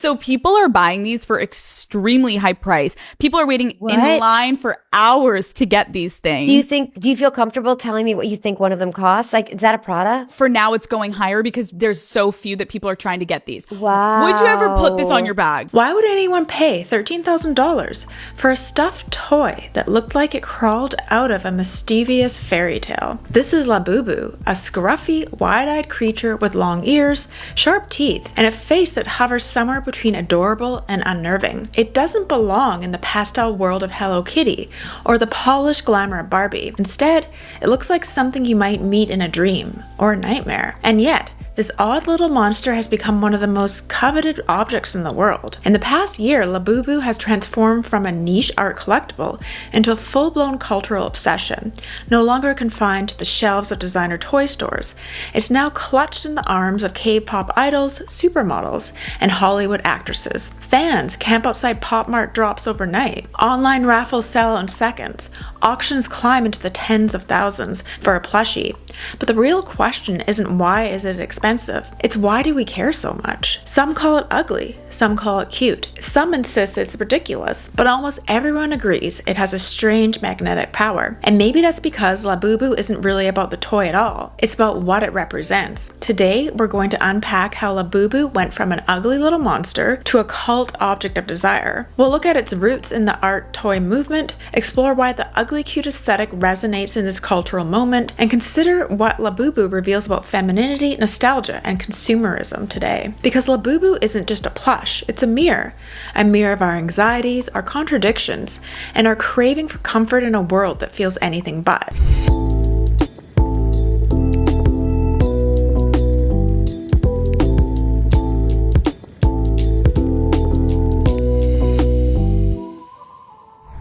So people are buying these for extremely high price. People are waiting in line for hours to get these things. Do you feel comfortable telling me what you think one of them costs? Like, is that a Prada? For now, it's going higher because there's so few that people are trying to get these. Wow. Would you ever put this on your bag? Why would anyone pay $13,000 for a stuffed toy that looked like it crawled out of a mischievous fairy tale? This is Labubu, a scruffy, wide-eyed creature with long ears, sharp teeth, and a face that hovers somewhere between adorable and unnerving. It doesn't belong in the pastel world of Hello Kitty or the polished glamour of Barbie. Instead, it looks like something you might meet in a dream or a nightmare. And yet, this odd little monster has become one of the most coveted objects in the world. In the past year, Labubu has transformed from a niche art collectible into a full-blown cultural obsession. No longer confined to the shelves of designer toy stores, it's now clutched in the arms of K-pop idols, supermodels, and Hollywood actresses. Fans camp outside Pop Mart drops overnight. Online raffles sell in seconds. Auctions climb into the tens of thousands for a plushie. But the real question isn't why is it expensive, it's why do we care so much? Some call it ugly, some call it cute, some insist it's ridiculous, but almost everyone agrees it has a strange magnetic power. And maybe that's because Labubu isn't really about the toy at all, it's about what it represents. Today, we're going to unpack how Labubu went from an ugly little monster to a cult object of desire. We'll look at its roots in the art toy movement, explore why the ugly cute aesthetic resonates in this cultural moment, and consider what Labubu reveals about femininity, nostalgia, and consumerism today. Because Labubu isn't just a plush, it's a mirror of our anxieties, our contradictions, and our craving for comfort in a world that feels anything but.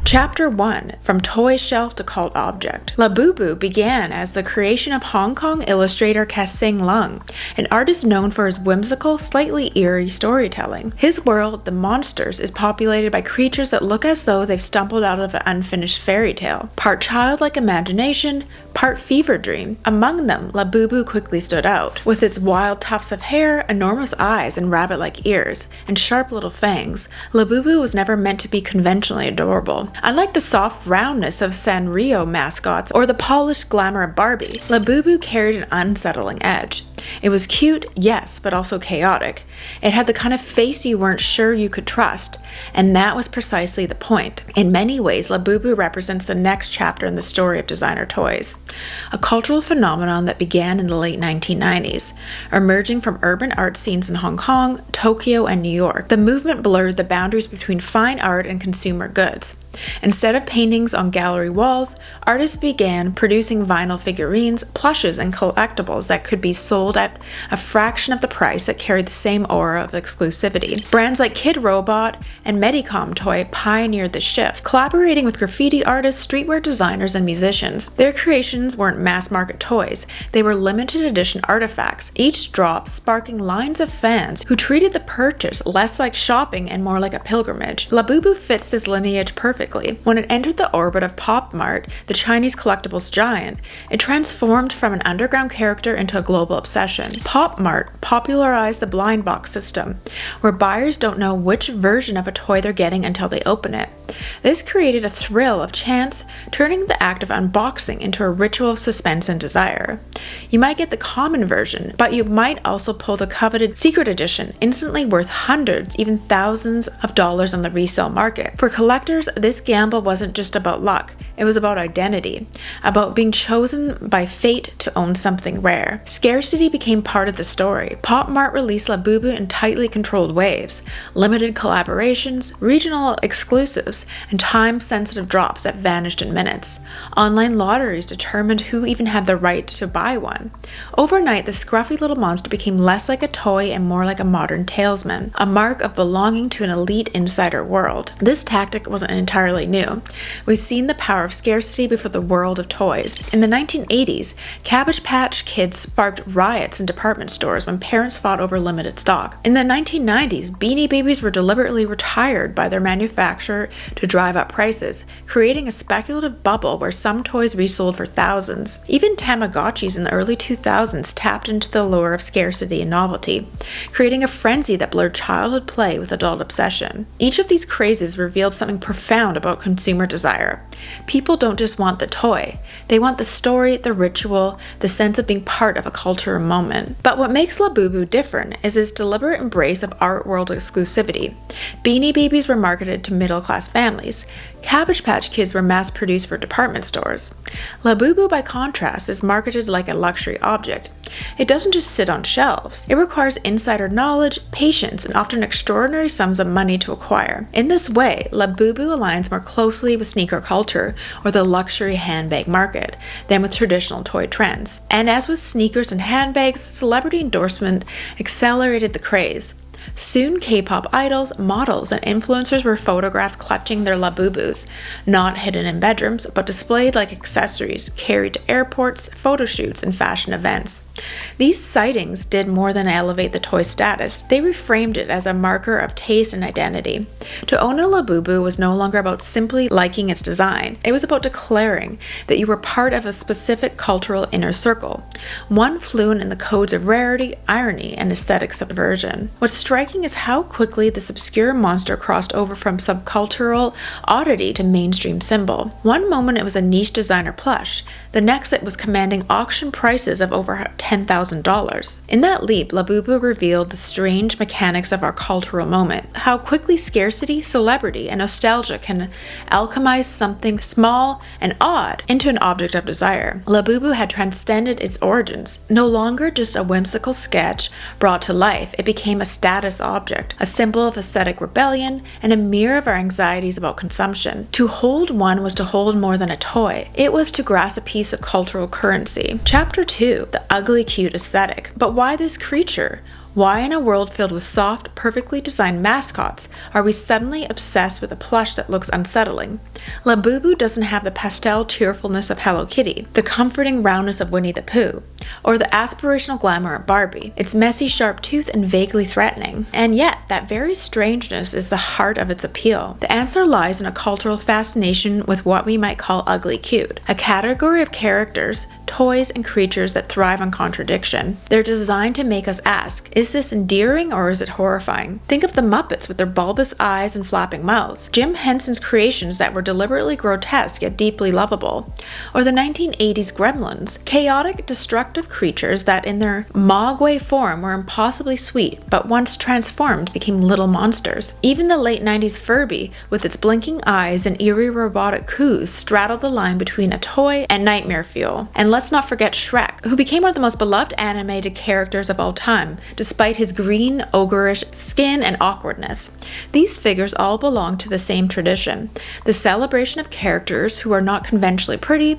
Chapter 1. From Toy Shelf to Cult Object. Labubu began as the creation of Hong Kong illustrator Ka-Sing Lung, an artist known for his whimsical, slightly eerie storytelling. His world, The Monsters, is populated by creatures that look as though they've stumbled out of an unfinished fairy tale. Part childlike imagination, part fever dream. Among them, Labubu quickly stood out. With its wild tufts of hair, enormous eyes, and rabbit-like ears, and sharp little fangs, Labubu was never meant to be conventionally adorable. Unlike the soft roundness of Sanrio mascots or the polished glamour of Barbie, Labubu carried an unsettling edge. It was cute, yes, but also chaotic. It had the kind of face you weren't sure you could trust, and that was precisely the point. In many ways, Labubu represents the next chapter in the story of designer toys, a cultural phenomenon that began in the late 1990s, emerging from urban art scenes in Hong Kong, Tokyo, and New York. The movement blurred the boundaries between fine art and consumer goods. Instead of paintings on gallery walls, artists began producing vinyl figurines, plushes, and collectibles that could be sold at a fraction of the price that carried the same aura of exclusivity. Brands like Kid Robot and Medicom Toy pioneered the shift, collaborating with graffiti artists, streetwear designers, and musicians. Their creations weren't mass-market toys, they were limited edition artifacts, each drop sparking lines of fans who treated the purchase less like shopping and more like a pilgrimage. Labubu fits this lineage perfectly. When it entered the orbit of Pop Mart, the Chinese collectibles giant, it transformed from an underground character into a global obsession. Pop Mart popularized the blind box system, where buyers don't know which version of a toy they're getting until they open it. This created a thrill of chance, turning the act of unboxing into a ritual of suspense and desire. You might get the common version, but you might also pull the coveted secret edition, instantly worth hundreds, even thousands of dollars on the resale market. For collectors, this gamble wasn't just about luck, it was about identity, about being chosen by fate to own something rare. Scarcity became part of the story. Pop Mart released Labubu in tightly controlled waves, limited collaborations, regional exclusives, and time-sensitive drops that vanished in minutes. Online lotteries determined who even had the right to buy one. Overnight, the scruffy little monster became less like a toy and more like a modern talisman, a mark of belonging to an elite insider world. This tactic wasn't entirely new. We've seen the power of scarcity before the world of toys. In the 1980s, Cabbage Patch Kids sparked riots in department stores when parents fought over limited stock. In the 1990s, Beanie Babies were deliberately retired by their manufacturer to drive up prices, creating a speculative bubble where some toys resold for thousands. Even Tamagotchis in the early 2000s tapped into the lure of scarcity and novelty, creating a frenzy that blurred childhood play with adult obsession. Each of these crazes revealed something profound about consumer desire. People don't just want the toy, they want the story, the ritual, the sense of being part of a cultural moment. But what makes Labubu different is its deliberate embrace of art world exclusivity. Beanie Babies were marketed to middle-class families. Cabbage Patch Kids were mass-produced for department stores. Labubu, by contrast, is marketed like a luxury object. It doesn't just sit on shelves. It requires insider knowledge, patience, and often extraordinary sums of money to acquire. In this way, Labubu aligns more closely with sneaker culture or the luxury handbag market than with traditional toy trends. And as with sneakers and handbags, celebrity endorsement accelerated the craze. Soon, K-pop idols, models, and influencers were photographed clutching their Labubus, not hidden in bedrooms, but displayed like accessories carried to airports, photo shoots, and fashion events. These sightings did more than elevate the toy's status. They reframed it as a marker of taste and identity. To own a Labubu was no longer about simply liking its design. It was about declaring that you were part of a specific cultural inner circle, one fluent in the codes of rarity, irony, and aesthetic subversion. What's striking is how quickly this obscure monster crossed over from subcultural oddity to mainstream symbol. One moment it was a niche designer plush, the next it was commanding auction prices of over $10,000. In that leap, Labubu revealed the strange mechanics of our cultural moment, how quickly scarcity, celebrity, and nostalgia can alchemize something small and odd into an object of desire. Labubu had transcended its origins. No longer just a whimsical sketch brought to life, it became a status object, a symbol of aesthetic rebellion, and a mirror of our anxieties about consumption. To hold one was to hold more than a toy. It was to grasp a piece of cultural currency. Chapter 2, the ugly cute aesthetic. But why this creature? Why in a world filled with soft, perfectly designed mascots are we suddenly obsessed with a plush that looks unsettling? Labubu doesn't have the pastel cheerfulness of Hello Kitty, the comforting roundness of Winnie the Pooh, or the aspirational glamour of Barbie. It's messy, sharp toothed, and vaguely threatening. And yet, that very strangeness is the heart of its appeal. The answer lies in a cultural fascination with what we might call ugly cute, a category of characters, toys, and creatures that thrive on contradiction. They're designed to make us ask, is this endearing or is it horrifying? Think of the Muppets with their bulbous eyes and flapping mouths, Jim Henson's creations that were deliberately grotesque yet deeply lovable, or the 1980s Gremlins, chaotic, destructive creatures that in their mogwai form were impossibly sweet, but once transformed became little monsters. Even the late 90s Furby, with its blinking eyes and eerie robotic coos, straddled the line between a toy and nightmare fuel. And let's not forget Shrek, who became one of the most beloved animated characters of all time, despite his green, ogreish skin and awkwardness. These figures all belong to the same tradition, the celebration of characters who are not conventionally pretty,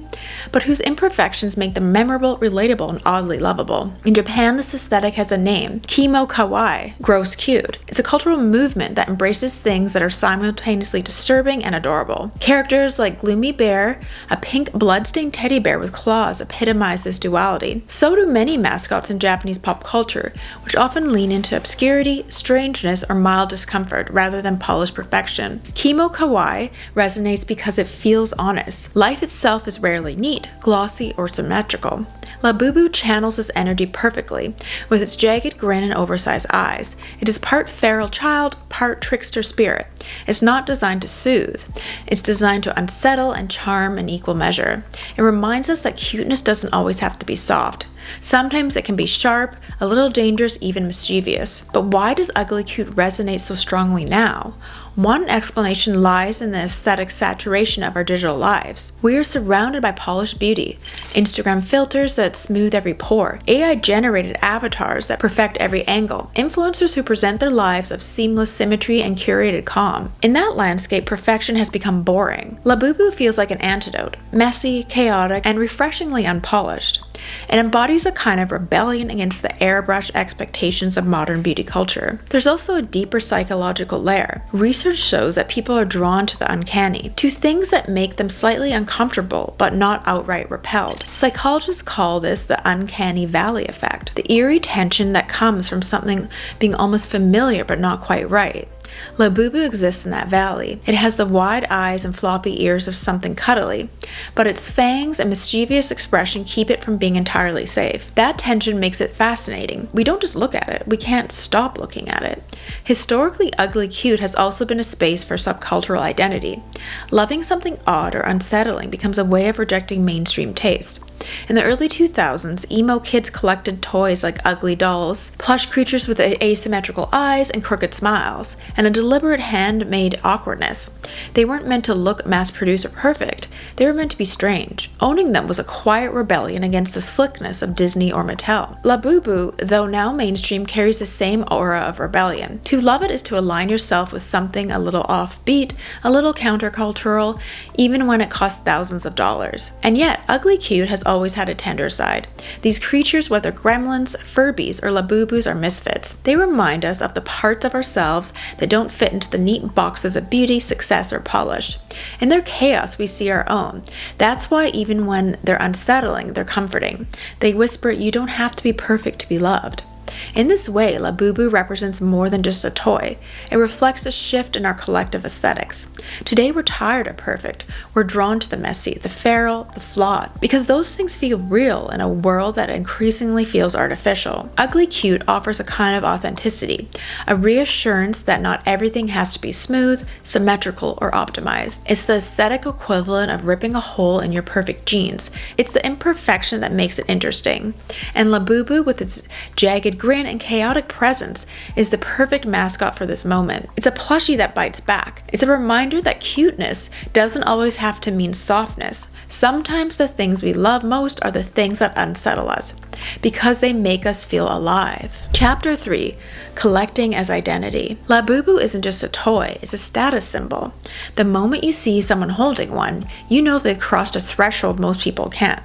but whose imperfections make them memorable, relatable, and oddly lovable. In Japan, this aesthetic has a name, kimo kawaii, gross cute. It's a cultural movement that embraces things that are simultaneously disturbing and adorable. Characters like Gloomy Bear, a pink bloodstained teddy bear with claws, epitomize this duality. So do many mascots in Japanese pop culture, which often lean into obscurity, strangeness, or mild discomfort rather than polished perfection. Kimo kawaii resonates because it feels honest. Life itself is rarely neat, glossy, or symmetrical. Labubu channels this energy perfectly, with its jagged grin and oversized eyes. It is part feral child, part trickster spirit. It's not designed to soothe. It's designed to unsettle and charm in equal measure. It reminds us that cuteness doesn't always have to be soft. Sometimes it can be sharp, a little dangerous, even mischievous. But why does ugly cute resonate so strongly now? One explanation lies in the aesthetic saturation of our digital lives. We are surrounded by polished beauty, Instagram filters that smooth every pore, AI-generated avatars that perfect every angle, influencers who present their lives of seamless symmetry and curated calm. In that landscape, perfection has become boring. Labubu feels like an antidote, messy, chaotic, and refreshingly unpolished. It embodies a kind of rebellion against the airbrush expectations of modern beauty culture. There's also a deeper psychological layer. Research shows that people are drawn to the uncanny, to things that make them slightly uncomfortable but not outright repelled. Psychologists call this the uncanny valley effect, the eerie tension that comes from something being almost familiar but not quite right. Labubu exists in that valley. It has the wide eyes and floppy ears of something cuddly, but its fangs and mischievous expression keep it from being entirely safe. That tension makes it fascinating. We don't just look at it, we can't stop looking at it. Historically, ugly cute has also been a space for subcultural identity. Loving something odd or unsettling becomes a way of rejecting mainstream taste. In the early 2000s, emo kids collected toys like ugly dolls, plush creatures with asymmetrical eyes and crooked smiles, and a deliberate handmade awkwardness. They weren't meant to look mass-produced or perfect, they were meant to be strange. Owning them was a quiet rebellion against the slickness of Disney or Mattel. Labubu, though now mainstream, carries the same aura of rebellion. To love it is to align yourself with something a little offbeat, a little countercultural, even when it costs thousands of dollars. And yet, ugly cute has always had a tender side. These creatures, whether gremlins, Furbies, or Labubus, are misfits. They remind us of the parts of ourselves that don't fit into the neat boxes of beauty, success, or polish. In their chaos, we see our own. That's why even when they're unsettling, they're comforting. They whisper, "You don't have to be perfect to be loved." In this way, Labubu represents more than just a toy. It reflects a shift in our collective aesthetics. Today we're tired of perfect. We're drawn to the messy, the feral, the flawed, because those things feel real in a world that increasingly feels artificial. Ugly Cute offers a kind of authenticity, a reassurance that not everything has to be smooth, symmetrical, or optimized. It's the aesthetic equivalent of ripping a hole in your perfect jeans. It's the imperfection that makes it interesting. And Labubu, with its jagged grin and chaotic presence, is the perfect mascot for this moment. It's a plushie that bites back. It's a reminder that cuteness doesn't always have to mean softness. Sometimes the things we love most are the things that unsettle us, because they make us feel alive. Chapter 3. Collecting as Identity. Labubu isn't just a toy, it's a status symbol. The moment you see someone holding one, you know they've crossed a threshold most people can't.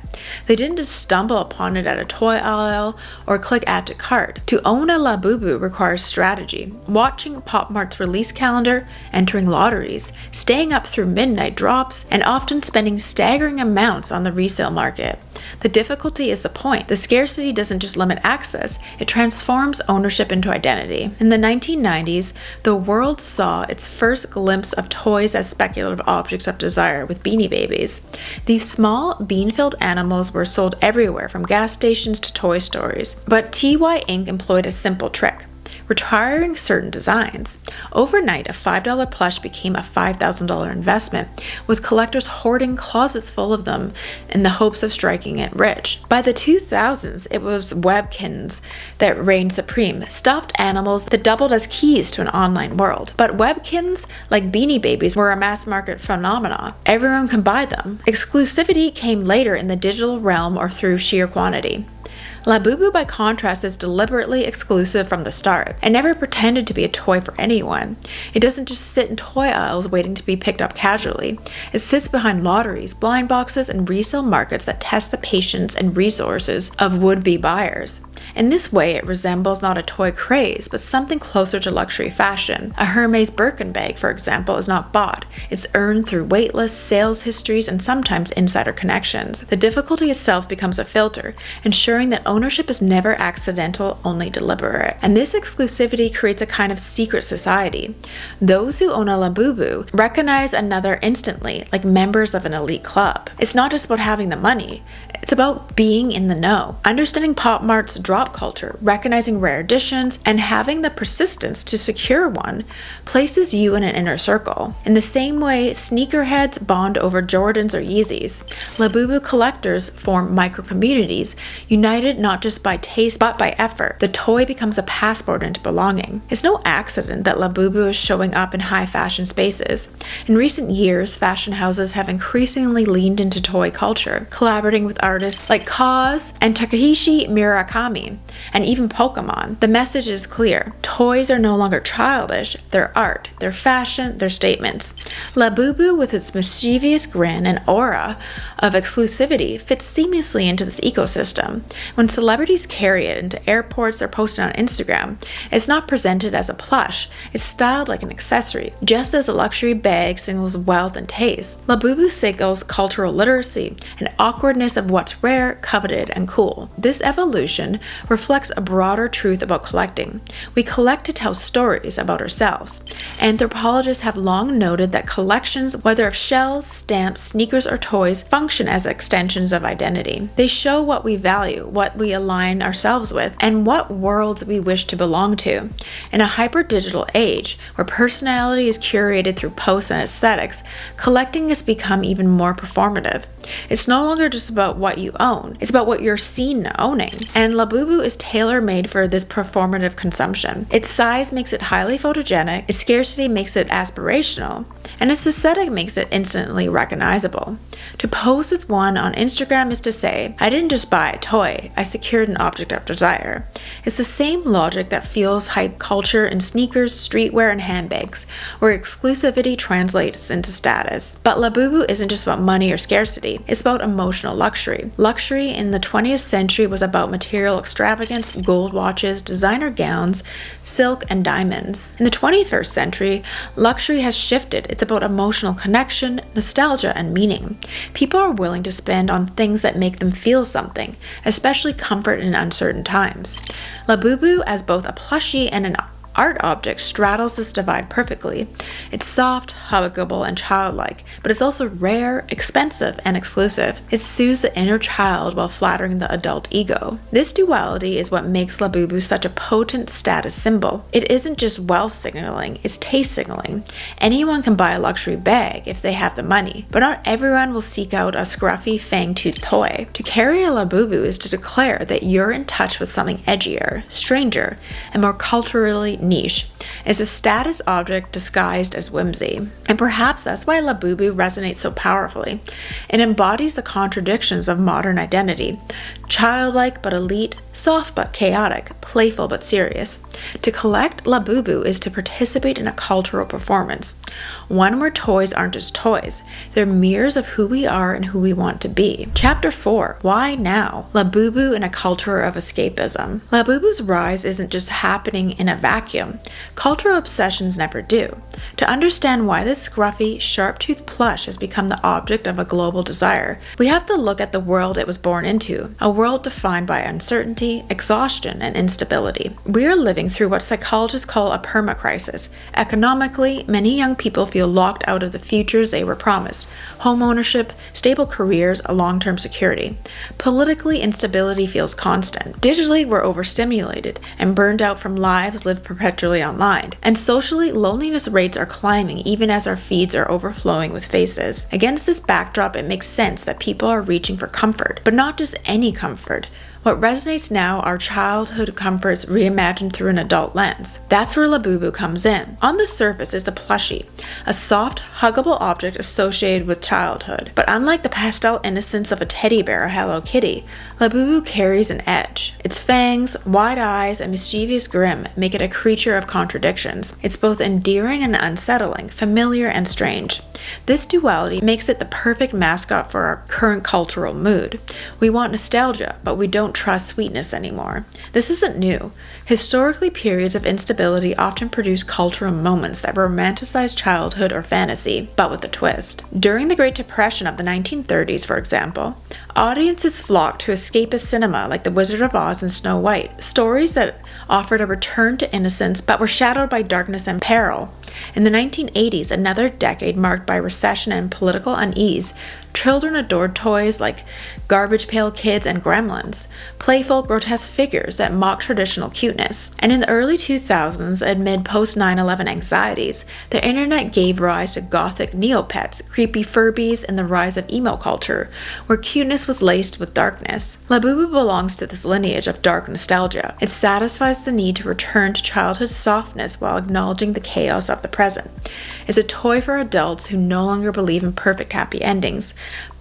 They didn't just stumble upon it at a toy aisle or click add to cart. To own a Labubu requires strategy, watching Pop Mart's release calendar, entering lotteries, staying up through midnight drops, and often spending staggering amounts on the resale market. The difficulty is the point. The scarcity doesn't just limit access, it transforms ownership into identity. In the 1990s, the world saw its first glimpse of toys as speculative objects of desire with Beanie Babies. These small, bean-filled animals were sold everywhere from gas stations to toy stores. But TY Inc. employed a simple trick, retiring certain designs. Overnight, a $5 plush became a $5,000 investment, with collectors hoarding closets full of them in the hopes of striking it rich. By the 2000s, it was webkins that reigned supreme, stuffed animals that doubled as keys to an online world. But webkins, like Beanie Babies, were a mass market phenomenon. Everyone can buy them. Exclusivity came later in the digital realm or through sheer quantity. Labubu, by contrast, is deliberately exclusive from the start and never pretended to be a toy for anyone. It doesn't just sit in toy aisles waiting to be picked up casually. It sits behind lotteries, blind boxes, and resale markets that test the patience and resources of would-be buyers. In this way, it resembles not a toy craze, but something closer to luxury fashion. A Hermes Birkin bag, for example, is not bought. It's earned through waitlist, sales histories, and sometimes insider connections. The difficulty itself becomes a filter, ensuring that ownership is never accidental, only deliberate. And this exclusivity creates a kind of secret society. Those who own a Labubu recognize another instantly, like members of an elite club. It's not just about having the money. It's about being in the know, understanding Pop Mart's drop culture, recognizing rare editions, and having the persistence to secure one places you in an inner circle. In the same way sneakerheads bond over Jordans or Yeezys, Labubu collectors form micro-communities, united not just by taste but by effort. The toy becomes a passport into belonging. It's no accident that Labubu is showing up in high fashion spaces. In recent years, fashion houses have increasingly leaned into toy culture, collaborating with artists like Kaz and Takahashi Murakami, and even Pokemon. The message is clear. Toys are no longer childish, they're art, they're fashion, they're statements. Labubu, with its mischievous grin and aura of exclusivity, fits seamlessly into this ecosystem. When celebrities carry it into airports or post it on Instagram, it's not presented as a plush, it's styled like an accessory, just as a luxury bag signals wealth and taste. Labubu signals cultural literacy and awkwardness of what's rare, coveted, and cool. This evolution reflects a broader truth about collecting. We collect to tell stories about ourselves. Anthropologists have long noted that collections, whether of shells, stamps, sneakers, or toys, function as extensions of identity. They show what we value, what we align ourselves with, and what worlds we wish to belong to. In a hyper-digital age, where personality is curated through posts and aesthetics, collecting has become even more performative. It's no longer just about what you own, it's about what you're seen owning. And Labubu is tailor-made for this performative consumption. Its size makes it highly photogenic, its scarcity makes it aspirational, and its aesthetic makes it instantly recognizable. To pose with one on Instagram is to say, I didn't just buy a toy, I secured an object of desire. It's the same logic that fuels hype culture in sneakers, streetwear, and handbags, where exclusivity translates into status. But Labubu isn't just about money or scarcity, it's about emotional luxury. Luxury in the 20th century was about material extravagance, gold watches, designer gowns, silk, and diamonds. In the 21st century, luxury has shifted. It's about emotional connection, nostalgia, and meaning. People are willing to spend on things that make them feel something, especially comfort in uncertain times. Labubu, as both a plushie and an art object, straddles this divide perfectly. It's soft, huggable, and childlike, but it's also rare, expensive, and exclusive. It soothes the inner child while flattering the adult ego. This duality is what makes Labubu such a potent status symbol. It isn't just wealth signaling, it's taste signaling. Anyone can buy a luxury bag if they have the money, but not everyone will seek out a scruffy, fang-toothed toy. To carry a Labubu is to declare that you're in touch with something edgier, stranger, and more culturally niche. It's a status object disguised as whimsy. And perhaps that's why Labubu resonates so powerfully. It embodies the contradictions of modern identity. Childlike but elite, soft but chaotic, playful but serious. To collect Labubu is to participate in a cultural performance. One where toys aren't just toys. They're mirrors of who we are and who we want to be. Chapter 4. Why now? Labubu in a culture of escapism. Labubu's rise isn't just happening in a vacuum. Cultural obsessions never do. To understand why this scruffy, sharp-toothed plush has become the object of a global desire, we have to look at the world it was born into, a world defined by uncertainty, exhaustion, and instability. We are living through what psychologists call a perma-crisis. Economically, many young people feel locked out of the futures they were promised: home ownership, stable careers, a long-term security. Politically, instability feels constant. Digitally, we're overstimulated and burned out from lives lived perpetually online. And socially, loneliness rates are climbing even as our feeds are overflowing with faces. Against this backdrop, it makes sense that people are reaching for comfort, but not just any comfort. What resonates now are childhood comforts reimagined through an adult lens. That's where Labubu comes in. On the surface, it's a plushie, a soft, huggable object associated with childhood. But unlike the pastel innocence of a teddy bear or Hello Kitty, Labubu carries an edge. Its fangs, wide eyes, and mischievous grin make it a creature of contradictions. It's both endearing and unsettling, familiar and strange. This duality makes it the perfect mascot for our current cultural mood. We want nostalgia, but we don't trust sweetness anymore. This isn't new. Historically, periods of instability often produce cultural moments that romanticize childhood or fantasy, but with a twist. During the Great Depression of the 1930s, for example, audiences flocked to escapist cinema like The Wizard of Oz and Snow White, stories that offered a return to innocence but were shadowed by darkness and peril. In the 1980s, another decade marked by recession and political unease, children adored toys like Garbage Pail Kids and Gremlins, playful, grotesque figures that mock traditional cuteness. And in the early 2000s, amid post-9/11 anxieties, the internet gave rise to gothic neopets, creepy Furbies, and the rise of emo culture, where cuteness was laced with darkness. Labubu belongs to this lineage of dark nostalgia. It satisfies the need to return to childhood softness while acknowledging the chaos of the present. It's a toy for adults who no longer believe in perfect happy endings,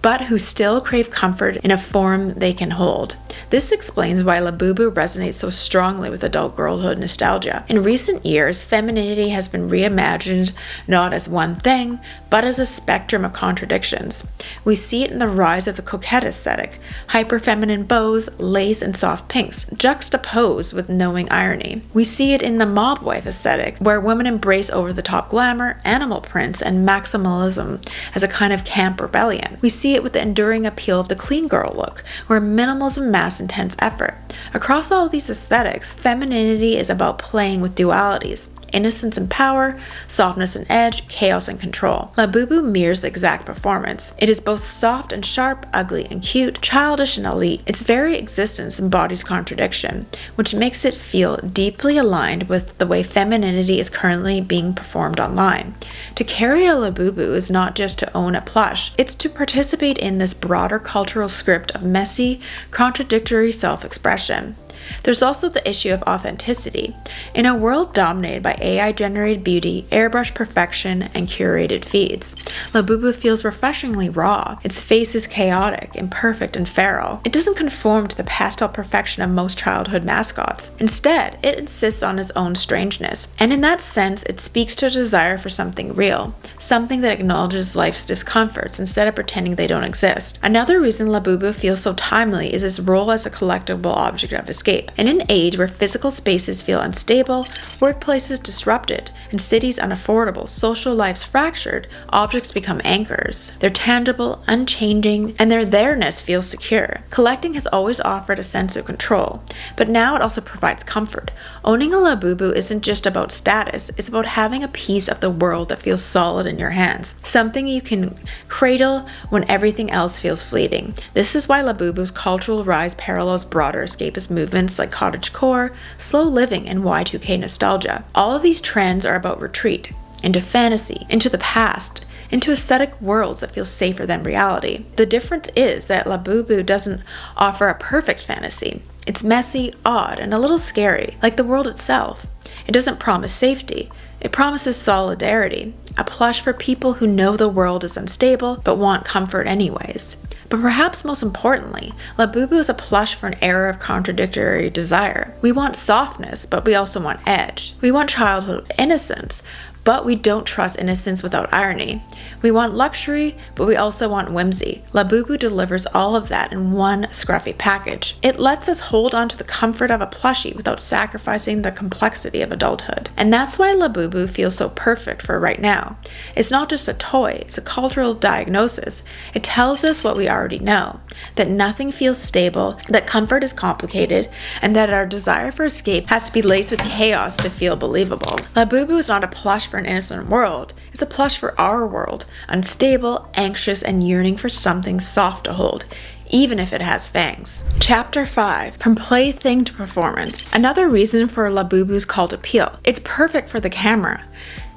but who still crave comfort in a form they can hold. This explains why Labubu resonates so strongly with adult girlhood nostalgia. In recent years, femininity has been reimagined not as one thing, but as a spectrum of contradictions. We see it in the rise of the coquette aesthetic, hyper-feminine bows, lace, and soft pinks, juxtaposed with knowing irony. We see it in the mob wife aesthetic, where women embrace over-the-top glamour, animal prints, and maximalism as a kind of camp rebellion. We see it with the enduring appeal of the clean girl look, where minimalism masks intense effort. Across all of these aesthetics, femininity is about playing with dualities. Innocence and power, softness and edge, chaos and control. Labubu mirrors the exact performance. It is both soft and sharp, ugly and cute, childish and elite. Its very existence embodies contradiction, which makes it feel deeply aligned with the way femininity is currently being performed online. To carry a Labubu is not just to own a plush, it's to participate in this broader cultural script of messy, contradictory self-expression. There's also the issue of authenticity. In a world dominated by AI-generated beauty, airbrush perfection, and curated feeds, Labubu feels refreshingly raw. Its face is chaotic, imperfect, and feral. It doesn't conform to the pastel perfection of most childhood mascots. Instead, it insists on its own strangeness, and in that sense, it speaks to a desire for something real, something that acknowledges life's discomforts instead of pretending they don't exist. Another reason Labubu feels so timely is its role as a collectible object of escape. In an age where physical spaces feel unstable, workplaces disrupted, and cities unaffordable, social lives fractured, objects become anchors. They're tangible, unchanging, and their there-ness feels secure. Collecting has always offered a sense of control, but now it also provides comfort. Owning a Labubu isn't just about status, it's about having a piece of the world that feels solid in your hands, something you can cradle when everything else feels fleeting. This is why Labubu's cultural rise parallels broader escapist movements like cottagecore, slow living, and Y2K nostalgia. All of these trends are about retreat, into fantasy, into the past, into aesthetic worlds that feel safer than reality. The difference is that Labubu doesn't offer a perfect fantasy. It's messy, odd, and a little scary, like the world itself. It doesn't promise safety. It promises solidarity, a plush for people who know the world is unstable but want comfort anyways. But perhaps most importantly, Labubu is a plush for an era of contradictory desire. We want softness, but we also want edge. We want childhood innocence, but we don't trust innocence without irony. We want luxury, but we also want whimsy. Labubu delivers all of that in one scruffy package. It lets us hold on to the comfort of a plushie without sacrificing the complexity of adulthood. And that's why Labubu feels so perfect for right now. It's not just a toy, it's a cultural diagnosis. It tells us what we already know, that nothing feels stable, that comfort is complicated, and that our desire for escape has to be laced with chaos to feel believable. Labubu is not a plush for an innocent world, it's a plush for our world, unstable, anxious, and yearning for something soft to hold, even if it has fangs. Chapter 5. From Plaything to Performance. Another reason for Labubu's cult appeal. It's perfect for the camera.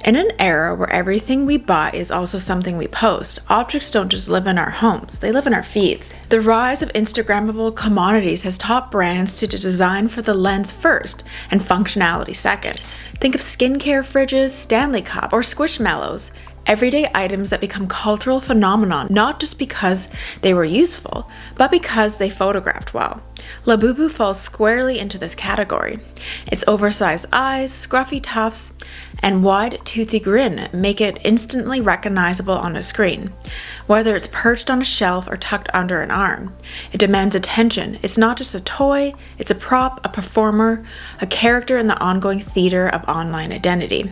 In an era where everything we buy is also something we post, objects don't just live in our homes, they live in our feeds. The rise of Instagrammable commodities has taught brands to design for the lens first and functionality second. Think of skincare fridges, Stanley Cup, or Squishmallows. Everyday items that become cultural phenomenon not just because they were useful, but because they photographed well. Labubu falls squarely into this category. Its oversized eyes, scruffy tufts, and wide, toothy grin make it instantly recognizable on a screen. Whether it's perched on a shelf or tucked under an arm, it demands attention. It's not just a toy, it's a prop, a performer, a character in the ongoing theater of online identity.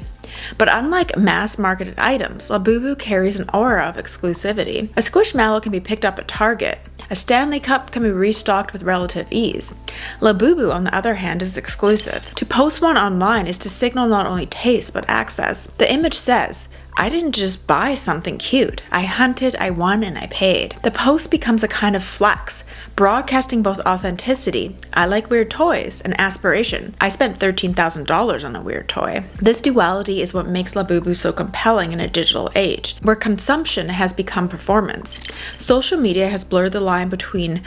But unlike mass-marketed items, Labubu carries an aura of exclusivity. A Squishmallow can be picked up at Target. A Stanley Cup can be restocked with relative ease. Labubu, on the other hand, is exclusive. To post one online is to signal not only taste, but access. The image says, I didn't just buy something cute. I hunted, I won, and I paid. The post becomes a kind of flex, broadcasting both authenticity, I like weird toys, and aspiration. I spent $13,000 on a weird toy. This duality is what makes Labubu so compelling in a digital age, where consumption has become performance. Social media has blurred the line between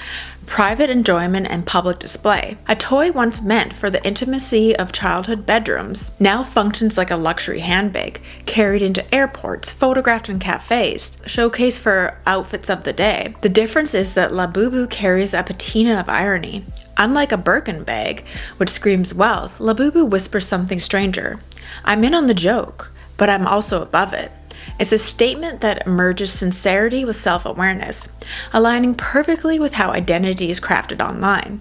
private enjoyment and public display. A toy once meant for the intimacy of childhood bedrooms now functions like a luxury handbag, carried into airports, photographed in cafes, showcased for outfits of the day. The difference is that Labubu carries a patina of irony. Unlike a Birkin bag, which screams wealth, Labubu whispers something stranger. I'm in on the joke, but I'm also above it. It's a statement that merges sincerity with self-awareness, aligning perfectly with how identity is crafted online.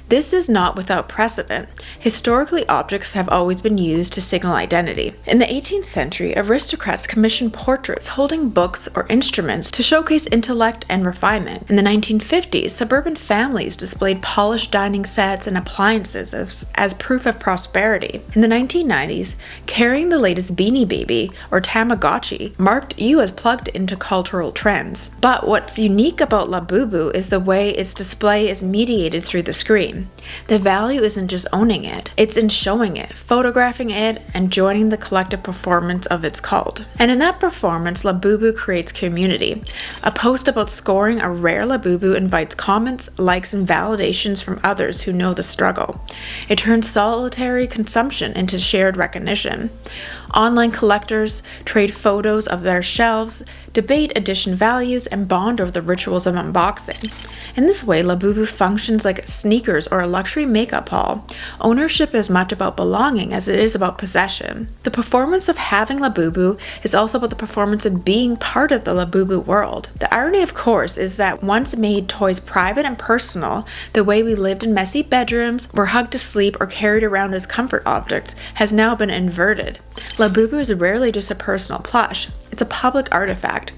This is not without precedent. Historically, objects have always been used to signal identity. In the 18th century, aristocrats commissioned portraits holding books or instruments to showcase intellect and refinement. In the 1950s, suburban families displayed polished dining sets and appliances as proof of prosperity. In the 1990s, carrying the latest Beanie Baby or Tamagotchi marked you as plugged into cultural trends. But what's unique about Labubu is the way its display is mediated through the screen. The value isn't just owning it, it's in showing it, photographing it, and joining the collective performance of its cult. And in that performance, Labubu creates community. A post about scoring a rare Labubu invites comments, likes, and validations from others who know the struggle. It turns solitary consumption into shared recognition. Online collectors trade photos of their shelves, debate edition values, and bond over the rituals of unboxing. In this way, Labubu functions like sneakers or a luxury makeup haul. Ownership is much about belonging as it is about possession. The performance of having Labubu is also about the performance of being part of the Labubu world. The irony, of course, is that once made toys private and personal, the way we lived in messy bedrooms, were hugged to sleep, or carried around as comfort objects has now been inverted. Labubu is rarely just a personal plush. It's a public artifact.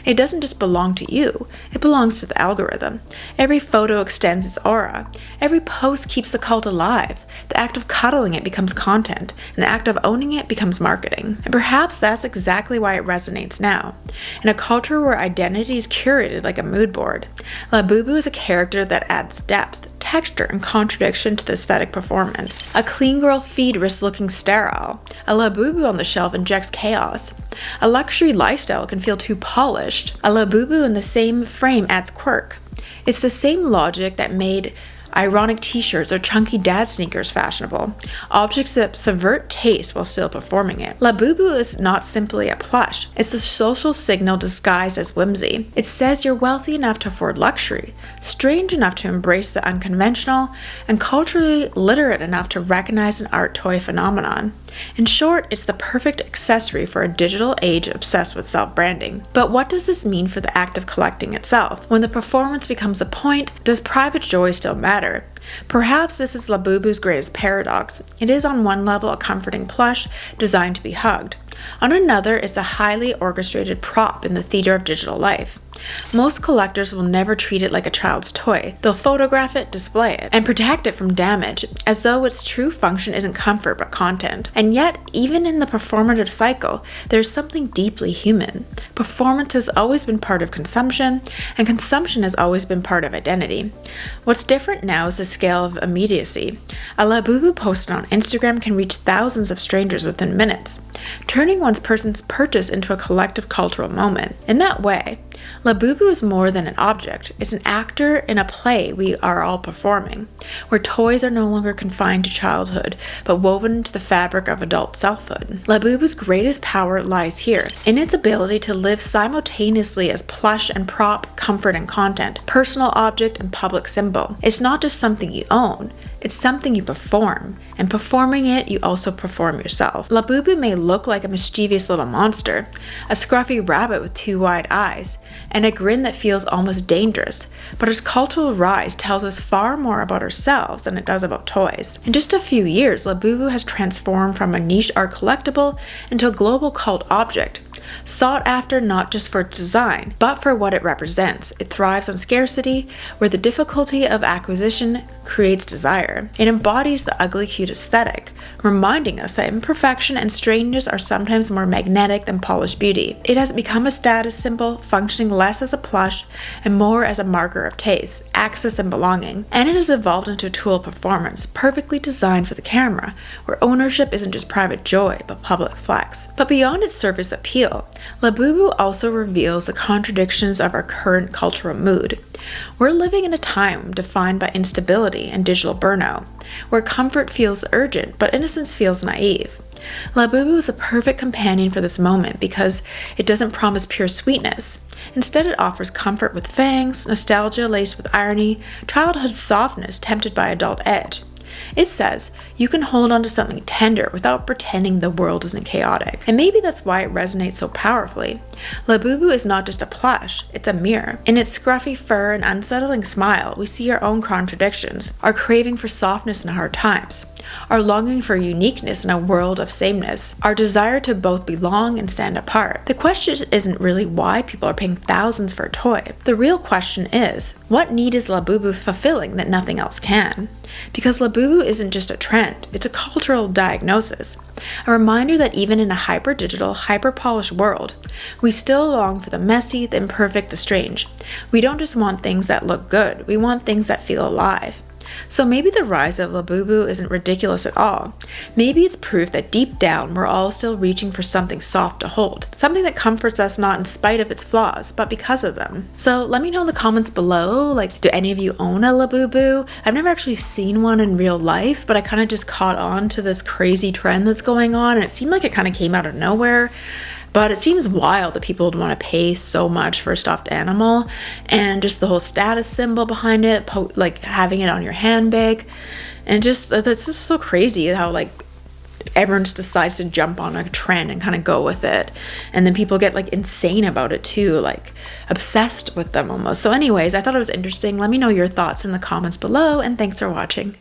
It doesn't just belong to you, it belongs to the algorithm. Every photo extends its aura. Every post keeps the cult alive. The act of cuddling it becomes content, and the act of owning it becomes marketing. And perhaps that's exactly why it resonates now. In a culture where identity is curated like a mood board, Labubu is a character that adds depth, texture, and contradiction to the aesthetic performance. A clean girl feed risks looking sterile. A Labubu on the shelf injects chaos. A luxury lifestyle can feel too polished. A Labubu in the same frame adds quirk. It's the same logic that made ironic t-shirts or chunky dad sneakers fashionable, objects that subvert taste while still performing it. Labubu is not simply a plush, it's a social signal disguised as whimsy. It says you're wealthy enough to afford luxury, strange enough to embrace the unconventional, and culturally literate enough to recognize an art toy phenomenon. In short, it's the perfect accessory for a digital age obsessed with self-branding. But what does this mean for the act of collecting itself? When the performance becomes a point, does private joy still matter? Perhaps this is Labubu's greatest paradox. It is on one level a comforting plush designed to be hugged. On another, it's a highly orchestrated prop in the theater of digital life. Most collectors will never treat it like a child's toy. They'll photograph it, display it, and protect it from damage, as though its true function isn't comfort but content. And yet, even in the performative cycle, there's something deeply human. Performance has always been part of consumption, and consumption has always been part of identity. What's different now is the scale of immediacy. A Labubu posted on Instagram can reach thousands of strangers within minutes, turning one's person's purchase into a collective cultural moment. In that way, Labubu is more than an object. It's an actor in a play we are all performing, where toys are no longer confined to childhood, but woven into the fabric of adult selfhood. Labubu's greatest power lies here, in its ability to live simultaneously as plush and prop, comfort and content, personal object and public symbol. It's not just something you own, it's something you perform, and performing it, you also perform yourself. Labubu may look like a mischievous little monster, a scruffy rabbit with two wide eyes, and a grin that feels almost dangerous, but its cultural rise tells us far more about ourselves than it does about toys. In just a few years, Labubu has transformed from a niche art collectible into a global cult object, sought after not just for its design, but for what it represents. It thrives on scarcity, where the difficulty of acquisition creates desire. It embodies the ugly cute aesthetic, reminding us that imperfection and strangeness are sometimes more magnetic than polished beauty. It has become a status symbol, functioning less as a plush and more as a marker of taste, access, and belonging. And it has evolved into a tool of performance, perfectly designed for the camera, where ownership isn't just private joy, but public flex. But beyond its surface appeal, Labubu also reveals the contradictions of our current cultural mood. We're living in a time defined by instability and digital burnout, where comfort feels urgent but innocence feels naive. Labubu is a perfect companion for this moment because it doesn't promise pure sweetness. Instead, it offers comfort with fangs, nostalgia laced with irony, childhood softness tempted by adult edge. It says, you can hold on to something tender without pretending the world isn't chaotic. And maybe that's why it resonates so powerfully. Labubu is not just a plush, it's a mirror. In its scruffy fur and unsettling smile, we see our own contradictions, our craving for softness in hard times, our longing for uniqueness in a world of sameness, our desire to both belong and stand apart. The question isn't really why people are paying thousands for a toy. The real question is, what need is Labubu fulfilling that nothing else can? Because Labubu isn't just a trend, it's a cultural diagnosis. A reminder that even in a hyper-digital, hyper-polished world, we still long for the messy, the imperfect, the strange. We don't just want things that look good, we want things that feel alive. So maybe the rise of Labubu isn't ridiculous at all. Maybe it's proof that deep down we're all still reaching for something soft to hold, something that comforts us not in spite of its flaws, but because of them. So let me know in the comments below, like, do any of you own a Labubu? I've never actually seen one in real life, but I kind of just caught on to this crazy trend that's going on, and it seemed like it kind of came out of nowhere. But it seems wild that people would want to pay so much for a stuffed animal, and just the whole status symbol behind it, like having it on your handbag, and just that's just so crazy how like everyone just decides to jump on a trend and kind of go with it, and then people get like insane about it too, like obsessed with them almost. So anyways, I thought it was interesting. Let me know your thoughts in the comments below, and thanks for watching.